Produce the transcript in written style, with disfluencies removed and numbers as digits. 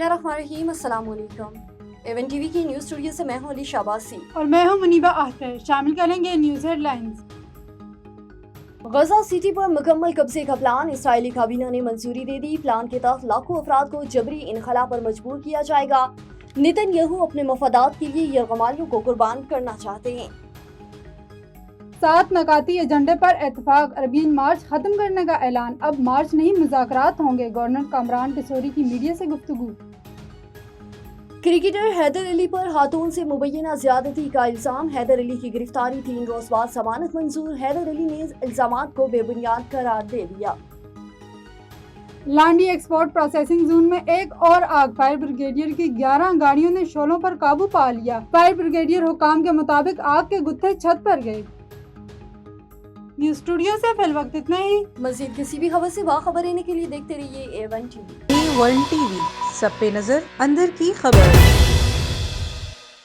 बिस्मिल्लाहिर्रहमानिर्रहीम, अस्सलाम वालेकुम। एवन टीवी की न्यूज़ स्टूडियो से मैं हूं अली शाबासी और मैं हूं मुनीबा आखिर। शामिल करेंगे न्यूज़ हेडलाइंस। गजा सिटी पर मुकम्मल कब्जे का प्लान, इसराइली काबीना ने मंजूरी दे दी। प्लान के तहत लाखों अफराद को जबरी इनखला पर मजबूर किया जाएगा। नेतन्याहू अपने मफादात के लिए यरगमालियों को कुर्बान करना चाहते हैं। 7 नकाती एजेंडे पर एतफाक, अरबियन मार्च खत्म करने का ऐलान। अब मार्च नहीं मुज़ाकरात होंगे। गवर्नर कामरान टिसोरी की मीडिया से गुफ्तगू। क्रिकेटर हैदर अली पर खातून से मुबैना ज्यादती का इल्जाम, हैदर अली की गिरफ्तारी 3 रोज बाद जमानत मंजूर। हैदर अली ने इल्जामात को बेबुनियाद करार दे दिया। लांडी एक्सपोर्ट प्रोसेसिंग जोन में एक और आग, फायर ब्रिगेडियर की 11 गाड़ियों ने शोलों पर काबू पा लिया। फायर ब्रिगेडियर हुकाम के मुताबिक आग के गुत्थे छत पर गए। न्यूज़ स्टूडियो से फिल वक्त इतना ही। मजीद किसी भी खबर से बाखबर रहने के लिए देखते रहिए A1 TV। A1 TV, सब पे नजर, अंदर की खबर।